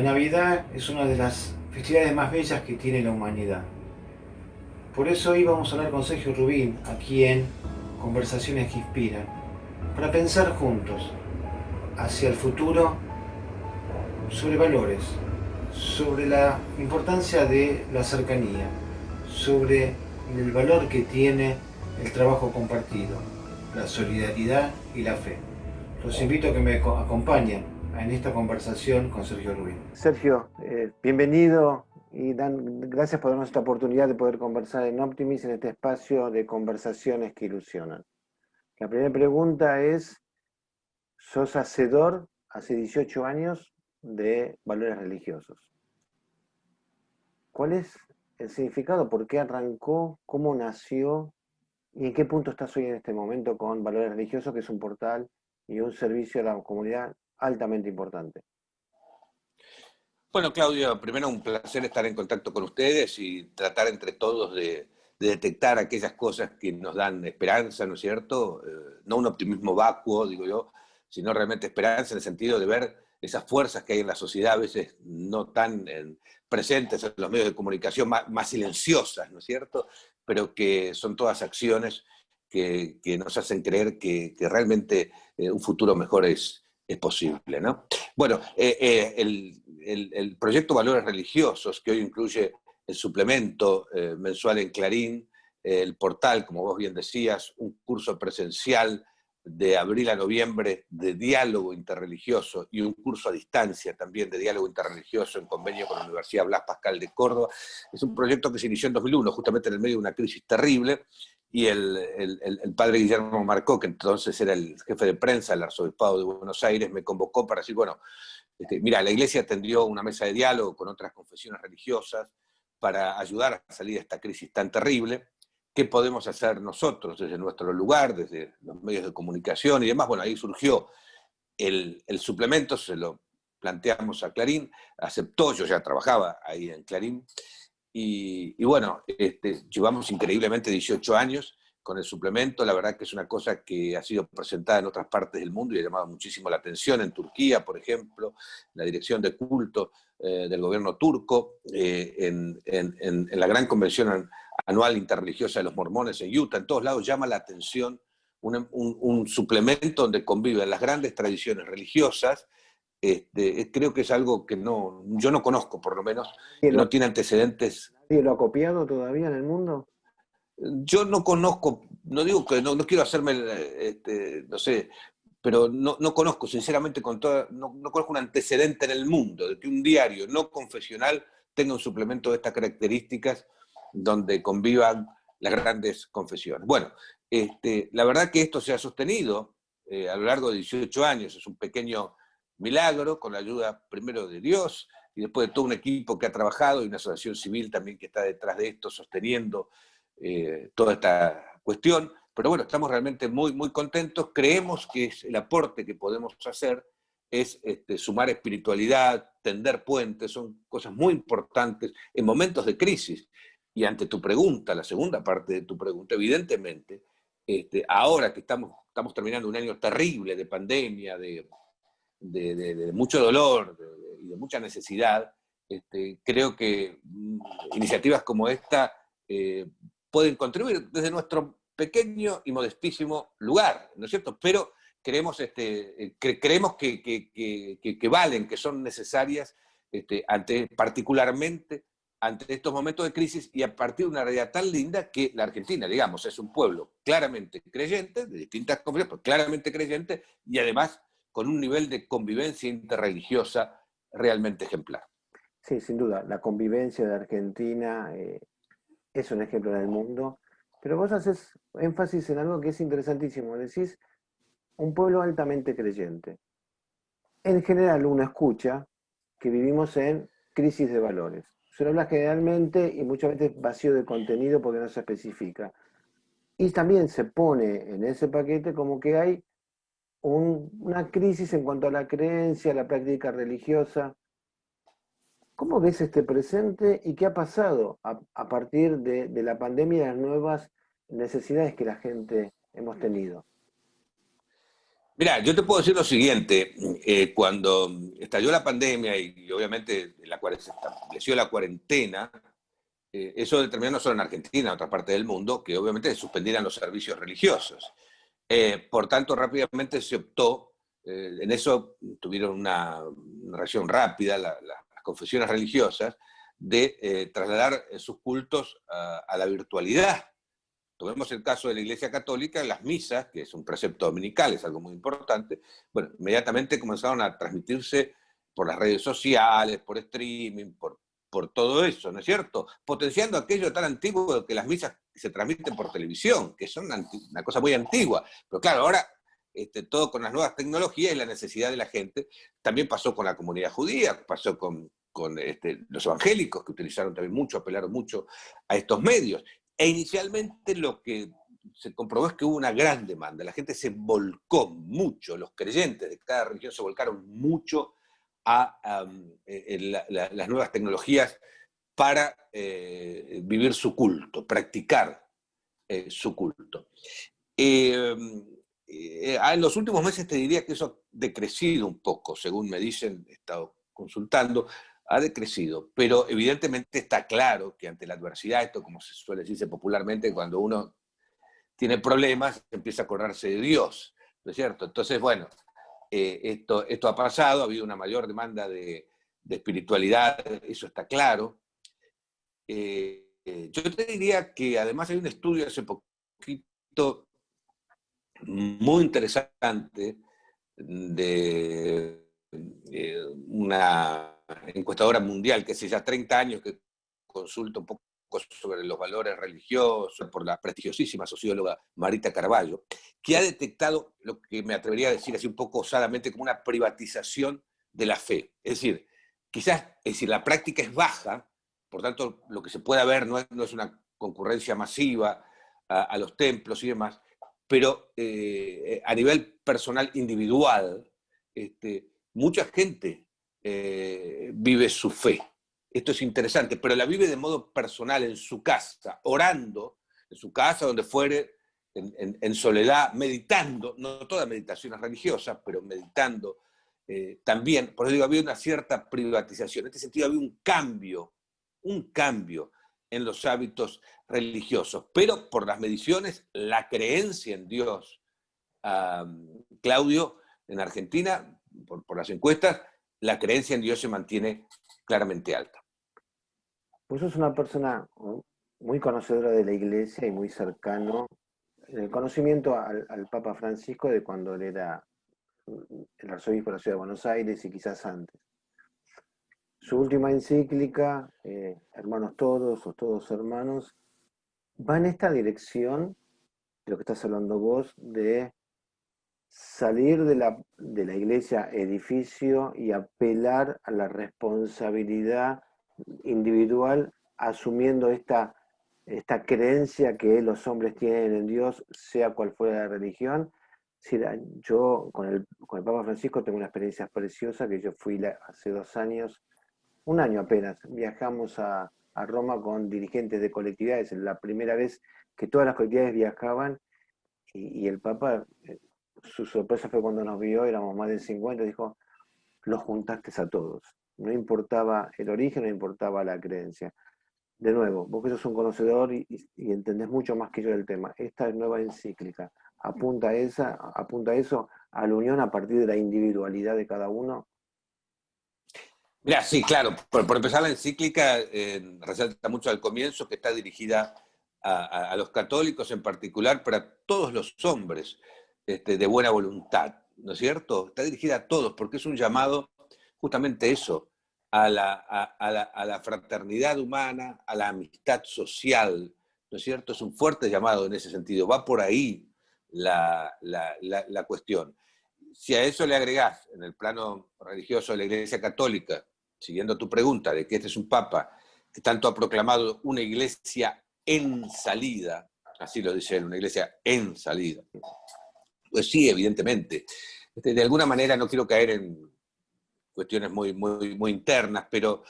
Navidad es una de las festividades más bellas que tiene la humanidad. Por eso hoy vamos a hablar con Sergio Rubín, aquí en Conversaciones que Inspiran, para pensar juntos hacia el futuro sobre valores, sobre la importancia de la cercanía, sobre el valor que tiene el trabajo compartido, la solidaridad y la fe. Los invito a que me acompañen en esta conversación con Sergio Rubín. Sergio, bienvenido y gracias por darnos esta oportunidad de poder conversar en Optimis en este espacio de conversaciones que ilusionan. La primera pregunta es, ¿sos hacedor hace 18 años de valores religiosos? ¿Cuál es el significado? ¿Por qué arrancó? ¿Cómo nació? ¿Y en qué punto estás hoy en este momento con Valores Religiosos, que es un portal y un servicio a la comunidad altamente importante? Bueno, Claudio, primero un placer estar en contacto con ustedes y tratar entre todos de detectar aquellas cosas que nos dan esperanza, ¿no es cierto? No un optimismo vacuo, digo yo, sino realmente esperanza en el sentido de ver esas fuerzas que hay en la sociedad, a veces no tan presentes en los medios de comunicación, más silenciosas, ¿no es cierto? Pero que son todas acciones que nos hacen creer que realmente un futuro mejor es posible, ¿no? Bueno, el proyecto Valores Religiosos, que hoy incluye el suplemento mensual en Clarín, el portal, como vos bien decías, un curso presencial de abril a noviembre de diálogo interreligioso y un curso a distancia también de diálogo interreligioso en convenio con la Universidad Blas Pascal de Córdoba. Es un proyecto que se inició en 2001, justamente en el medio de una crisis terrible, y el padre Guillermo Marcó, que entonces era el jefe de prensa del Arzobispado de Buenos Aires, me convocó para decir, bueno, mira, la Iglesia atendió una mesa de diálogo con otras confesiones religiosas para ayudar a salir de esta crisis tan terrible. ¿Qué podemos hacer nosotros desde nuestro lugar, desde los medios de comunicación y demás? Bueno, ahí surgió el suplemento, se lo planteamos a Clarín, aceptó, yo ya trabajaba ahí en Clarín, y bueno, llevamos increíblemente 18 años con el suplemento. La verdad que es una cosa que ha sido presentada en otras partes del mundo y ha llamado muchísimo la atención. En Turquía, por ejemplo, la dirección de culto del gobierno turco, en la gran convención anual interreligiosa de los mormones en Utah, en todos lados llama la atención un suplemento donde conviven las grandes tradiciones religiosas. Creo que es algo que yo no conozco, por lo menos, ¿Nadie que lo, no tiene antecedentes. nadie lo ha copiado todavía en el mundo? Yo no conozco, no digo que no quiero hacerme, no sé, pero no conozco, sinceramente, no conozco un antecedente en el mundo de que un diario no confesional tenga un suplemento de estas características donde convivan las grandes confesiones. Bueno, la verdad que esto se ha sostenido a lo largo de 18 años, es un pequeño milagro con la ayuda primero de Dios y después de todo un equipo que ha trabajado y una asociación civil también que está detrás de esto sosteniendo toda esta cuestión. Pero bueno, estamos realmente muy contentos. Creemos que es el aporte que podemos hacer es sumar espiritualidad, tender puentes, son cosas muy importantes en momentos de crisis. Y ante tu pregunta, la segunda parte de tu pregunta, evidentemente, ahora que estamos terminando un año terrible de pandemia, de mucho dolor y de mucha necesidad, creo que iniciativas como esta pueden contribuir desde nuestro pequeño y modestísimo lugar, ¿no es cierto? Pero creemos que valen, que son necesarias particularmente ante estos momentos de crisis y a partir de una realidad tan linda que la Argentina, digamos, es un pueblo claramente creyente, de distintas confesiones, pero claramente creyente y además con un nivel de convivencia interreligiosa realmente ejemplar. Sí, sin duda, la convivencia de Argentina es un ejemplo en el mundo, pero vos haces énfasis en algo que es interesantísimo, decís un pueblo altamente creyente. En general uno escucha que vivimos en crisis de valores. Se lo habla generalmente y muchas veces vacío de contenido porque no se especifica. Y también se pone en ese paquete como que hay una crisis en cuanto a la creencia, a la práctica religiosa. ¿Cómo ves este presente y qué ha pasado a partir de la pandemia y las nuevas necesidades que la gente hemos tenido? Mira, yo te puedo decir lo siguiente, cuando estalló la pandemia y obviamente se estableció la cuarentena, eso determinó no solo en Argentina, en otra parte del mundo, que obviamente se suspendieran los servicios religiosos. Por tanto, rápidamente se optó, en eso tuvieron una reacción rápida las confesiones religiosas, de trasladar sus cultos a la virtualidad. Tomemos el caso de la Iglesia Católica, las misas, que es un precepto dominical, es algo muy importante, bueno, inmediatamente comenzaron a transmitirse por las redes sociales, por streaming, por todo eso, ¿no es cierto? Potenciando aquello tan antiguo que las misas se transmiten por televisión, que son una cosa muy antigua. Pero claro, ahora todo con las nuevas tecnologías y la necesidad de la gente. También pasó con la comunidad judía, pasó con los evangélicos, que utilizaron también mucho, apelaron mucho a estos medios. E inicialmente lo que se comprobó es que hubo una gran demanda, la gente se volcó mucho, los creyentes de cada religión se volcaron mucho a las nuevas tecnologías para vivir su culto, practicar su culto. En los últimos meses te diría que eso ha decrecido un poco, según me dicen, he estado consultando, ha decrecido, pero evidentemente está claro que ante la adversidad, esto como se suele decirse popularmente, cuando uno tiene problemas, empieza a acordarse de Dios, ¿no es cierto? Entonces, bueno, esto ha pasado, ha habido una mayor demanda de espiritualidad, eso está claro. Yo te diría que además hay un estudio hace poquito muy interesante de una encuestadora mundial que hace ya 30 años que consulta un poco sobre los valores religiosos por la prestigiosísima socióloga Marita Carballo, que ha detectado lo que me atrevería a decir así un poco osadamente como una privatización de la fe. Es decir, quizás, es decir, la práctica es baja, por tanto lo que se puede ver no es una concurrencia masiva a los templos y demás, pero a nivel personal, individual, mucha gente vive su fe. Esto es interesante, pero la vive de modo personal, en su casa, orando, en su casa, donde fuere, en soledad, meditando, no toda meditación es religiosa, pero meditando también. Por eso digo, había una cierta privatización. En este sentido, había un cambio en los hábitos religiosos, pero por las mediciones, la creencia en Dios, Claudio, en Argentina, por las encuestas, la creencia en Dios se mantiene claramente alta. Pues sos una persona muy conocedora de la Iglesia y muy cercano en el conocimiento al Papa Francisco de cuando él era el arzobispo de la ciudad de Buenos Aires y quizás antes. Su última encíclica, Hermanos Todos o Todos Hermanos, va en esta dirección de lo que estás hablando vos, de salir de la iglesia edificio y apelar a la responsabilidad individual, asumiendo esta creencia que los hombres tienen en Dios, sea cual fuera la religión. Yo con el Papa Francisco tengo una experiencia preciosa, que yo fui hace 2 años, un año apenas, viajamos a Roma con dirigentes de colectividades, la primera vez que todas las colectividades viajaban, y el Papa, su sorpresa fue cuando nos vio, éramos más de 50, dijo, los juntaste a todos, no importaba el origen, no importaba la creencia. De nuevo, vos que sos un conocedor y entendés mucho más que yo del tema, esta nueva encíclica apunta a eso, a la unión a partir de la individualidad de cada uno. Mira, sí, claro, por empezar la encíclica resalta mucho al comienzo que está dirigida a los católicos en particular, pero a todos los hombres de buena voluntad, ¿no es cierto? Está dirigida a todos porque es un llamado justamente eso, a la fraternidad humana, a la amistad social, ¿no es cierto? Es un fuerte llamado en ese sentido, va por ahí la cuestión. Si a eso le agregás, en el plano religioso de la Iglesia Católica, siguiendo tu pregunta de que este es un papa que tanto ha proclamado una iglesia en salida, así lo dice él, una iglesia en salida, pues sí, evidentemente. De alguna manera no quiero caer en cuestiones muy internas, pero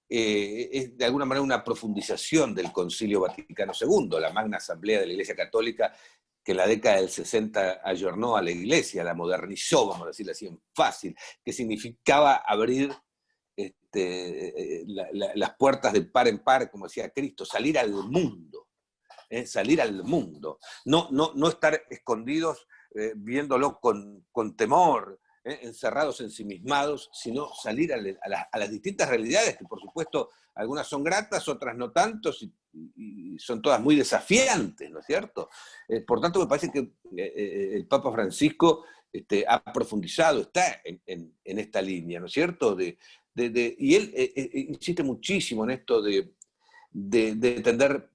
es de alguna manera una profundización del Concilio Vaticano II, la magna asamblea de la Iglesia Católica, que en la década del 60 ayornó a la iglesia, la modernizó, vamos a decirlo así, en fácil, que significaba abrir las puertas de par en par, como decía Cristo, salir al mundo, salir al mundo, no estar escondidos viéndolo con temor, encerrados, ensimismados, sino salir a las distintas realidades, que por supuesto algunas son gratas, otras no tanto, y son todas muy desafiantes, ¿no es cierto? Por tanto, me parece que el Papa Francisco ha profundizado, está en esta línea, ¿no es cierto? Y él insiste muchísimo en esto de tender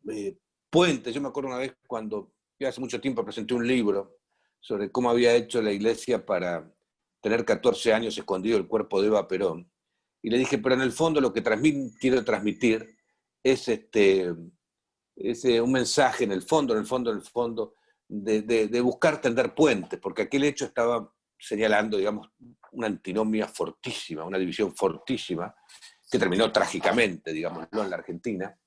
puentes. Yo me acuerdo una vez cuando, yo hace mucho tiempo presenté un libro sobre cómo había hecho la iglesia para tener 14 años escondido el cuerpo de Eva Perón, y le dije, pero en el fondo lo que quiero transmitir es un mensaje en el fondo, de buscar tender puentes, porque aquel hecho estaba señalando, digamos, una antinomia fortísima, una división fortísima, que terminó trágicamente, digámoslo, en la Argentina.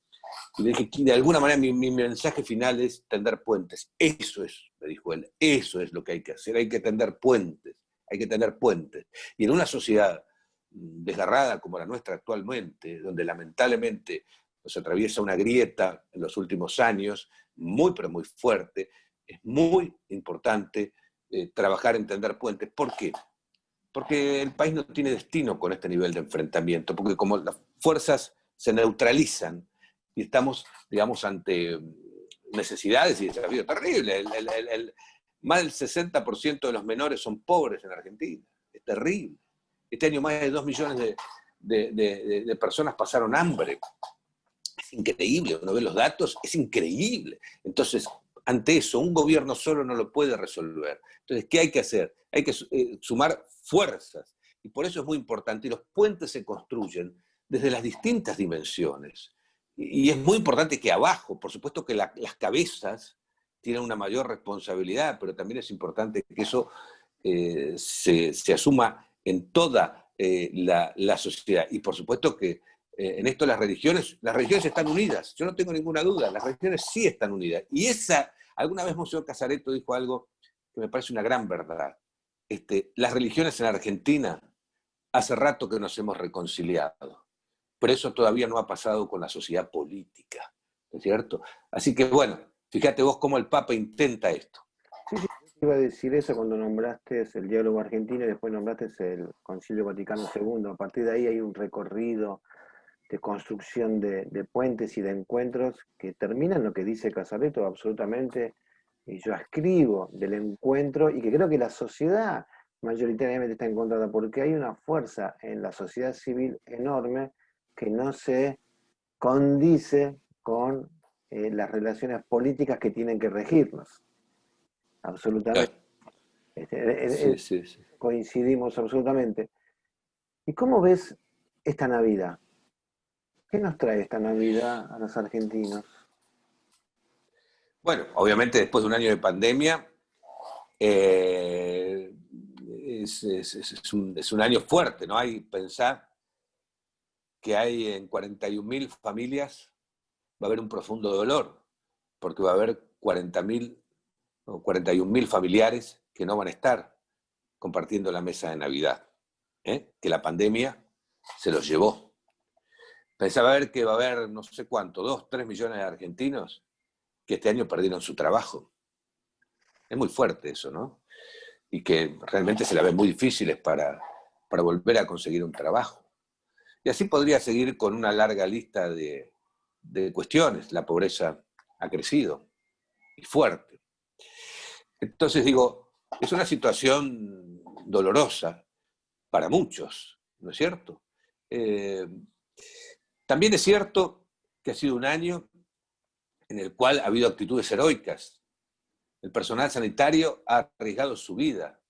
Y le dije que de alguna manera mi mensaje final es tender puentes. Eso es, me dijo él, eso es lo que hay que hacer, hay que tender puentes, hay que tener puentes. Y en una sociedad desgarrada como la nuestra actualmente, donde lamentablemente nos atraviesa una grieta en los últimos años, muy pero muy fuerte, es muy importante trabajar en tender puentes. ¿Por qué? Porque el país no tiene destino con este nivel de enfrentamiento, porque como las fuerzas se neutralizan y estamos, digamos, ante necesidades y desafíos terribles. Más del 60% de los menores son pobres en Argentina. Es terrible. Este año más de 2 millones de personas pasaron hambre. Es increíble, uno ve los datos, es increíble. Entonces, ante eso, un gobierno solo no lo puede resolver. Entonces, ¿qué hay que hacer? Hay que sumar fuerzas. Y por eso es muy importante. Y los puentes se construyen desde las distintas dimensiones. Y es muy importante que abajo, por supuesto que las cabezas tienen una mayor responsabilidad, pero también es importante que eso se asuma en toda la sociedad. Y por supuesto que en esto las religiones están unidas, yo no tengo ninguna duda, las religiones sí están unidas. Y alguna vez Monseñor Casareto dijo algo que me parece una gran verdad. Las religiones en Argentina hace rato que nos hemos reconciliado, pero eso todavía no ha pasado con la sociedad política, ¿no es cierto? Así que bueno, fíjate vos cómo el Papa intenta esto. Sí, sí, iba a decir eso cuando nombraste el diálogo argentino y después nombraste el Concilio Vaticano II. A partir de ahí hay un recorrido de construcción de puentes y de encuentros que termina en lo que dice Casareto absolutamente, y yo escribo del encuentro, y que creo que la sociedad mayoritariamente está encontrada, porque hay una fuerza en la sociedad civil enorme que no se condice con las relaciones políticas que tienen que regirnos. Absolutamente. Sí. Coincidimos absolutamente. ¿Y cómo ves esta Navidad? ¿Qué nos trae esta Navidad a los argentinos? Bueno, obviamente después de un año de pandemia, es un año fuerte, ¿no? Pensar que hay en 41.000 familias, va a haber un profundo dolor, porque va a haber 40.000 o 41.000 familiares que no van a estar compartiendo la mesa de Navidad, que la pandemia se los llevó. Pensaba que va a haber, no sé cuánto, 2, 3 millones de argentinos que este año perdieron su trabajo. Es muy fuerte eso, ¿no? Y que realmente se la ven muy difíciles para volver a conseguir un trabajo. Y así podría seguir con una larga lista de cuestiones. La pobreza ha crecido y fuerte. Entonces digo, es una situación dolorosa para muchos, ¿no es cierto? También es cierto que ha sido un año en el cual ha habido actitudes heroicas. El personal sanitario ha arriesgado su vida.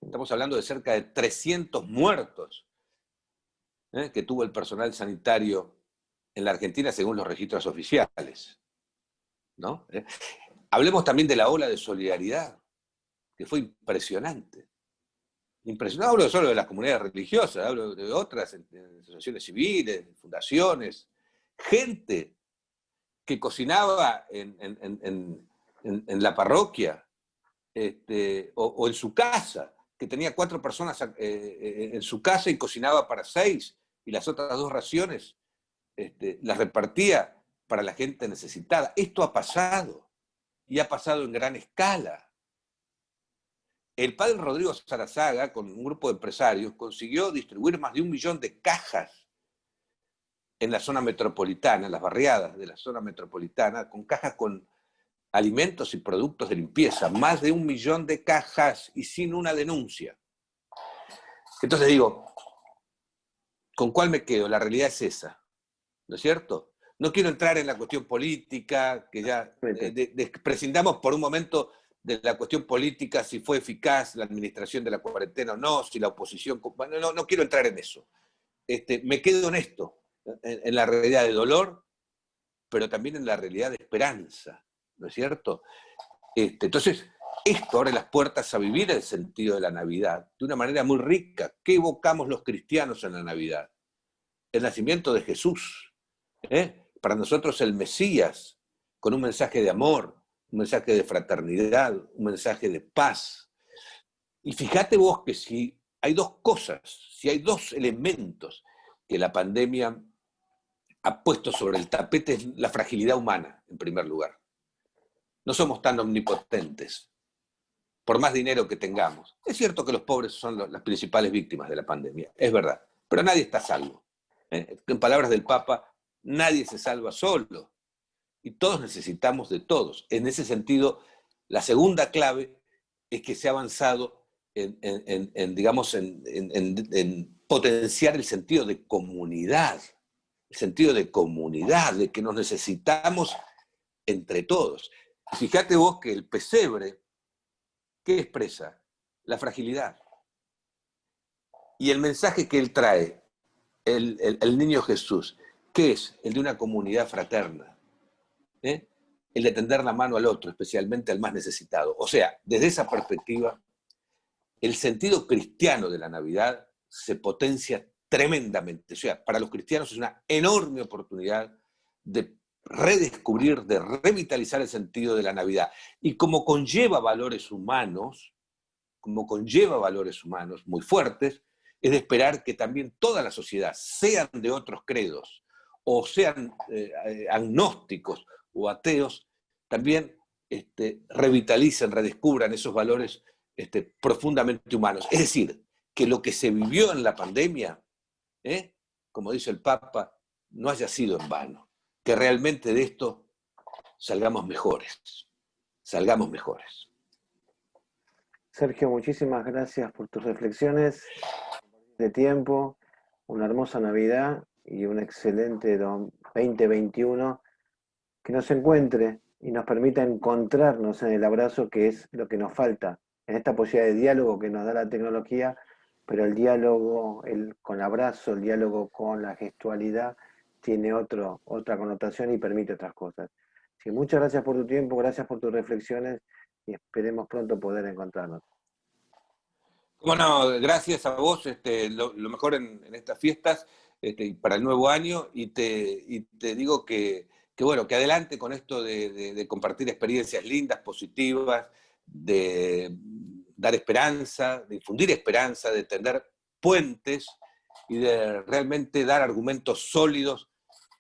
Estamos hablando de cerca de 300 muertos que tuvo el personal sanitario en la Argentina según los registros oficiales, ¿no? Hablemos también de la ola de solidaridad, que fue impresionante. Impresionante, no hablo solo de las comunidades religiosas, hablo de otras asociaciones civiles, fundaciones, gente que cocinaba en la parroquia o en su casa, que tenía 4 personas en su casa y cocinaba para 6, y las otras 2 raciones las repartía para la gente necesitada. Esto ha pasado, y ha pasado en gran escala. El padre Rodrigo Sarazaga, con un grupo de empresarios, consiguió distribuir más de 1 millón de cajas en la zona metropolitana, en las barriadas de la zona metropolitana, con cajas con alimentos y productos de limpieza, más de 1 millón de cajas y sin una denuncia. Entonces digo, ¿con cuál me quedo? La realidad es esa, ¿no es cierto? No quiero entrar en la cuestión política, que ya prescindamos por un momento de la cuestión política, si fue eficaz la administración de la cuarentena o no, si la oposición... Bueno, no quiero entrar en eso. Me quedo en esto, en la realidad de dolor, pero también en la realidad de esperanza, ¿no es cierto? Entonces, esto abre las puertas a vivir el sentido de la Navidad de una manera muy rica. ¿Qué evocamos los cristianos en la Navidad? El nacimiento de Jesús. Para nosotros el Mesías, con un mensaje de amor, un mensaje de fraternidad, un mensaje de paz. Y fíjate vos que si hay 2 cosas, si hay 2 elementos que la pandemia ha puesto sobre el tapete, es la fragilidad humana, en primer lugar. No somos tan omnipotentes, por más dinero que tengamos. Es cierto que los pobres son las principales víctimas de la pandemia, es verdad, pero nadie está a salvo. En palabras del Papa, nadie se salva solo, y todos necesitamos de todos. En ese sentido, la segunda clave es que se ha avanzado en potenciar el sentido de comunidad, de que nos necesitamos entre todos. Fíjate vos que el pesebre, ¿qué expresa? La fragilidad. Y el mensaje que él trae, el niño Jesús, ¿qué es? El de una comunidad fraterna. El de tender la mano al otro, especialmente al más necesitado. O sea, desde esa perspectiva, el sentido cristiano de la Navidad se potencia tremendamente. O sea, para los cristianos es una enorme oportunidad de redescubrir, de revitalizar el sentido de la Navidad. Y como conlleva valores humanos muy fuertes, es de esperar que también toda la sociedad, sean de otros credos, o sean agnósticos o ateos, también revitalicen, redescubran esos valores profundamente humanos. Es decir, que lo que se vivió en la pandemia, como dice el Papa, no haya sido en vano. Que realmente de esto salgamos mejores. Sergio, muchísimas gracias por tus reflexiones de tiempo, una hermosa Navidad y un excelente 2021 que nos encuentre y nos permita encontrarnos en el abrazo, que es lo que nos falta, en esta posibilidad de diálogo que nos da la tecnología, pero el diálogo con abrazo, el diálogo con la gestualidad, tiene otra connotación y permite otras cosas. Así que muchas gracias por tu tiempo, gracias por tus reflexiones y esperemos pronto poder encontrarnos. Bueno, gracias a vos, lo mejor en estas fiestas para el nuevo año, y te digo que adelante con esto de compartir experiencias lindas, positivas, de dar esperanza, de difundir esperanza, de tender puentes y de realmente dar argumentos sólidos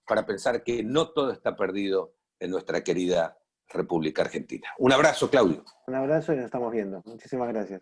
para pensar que no todo está perdido en nuestra querida República Argentina. Un abrazo, Claudio. Un abrazo y nos estamos viendo. Muchísimas gracias.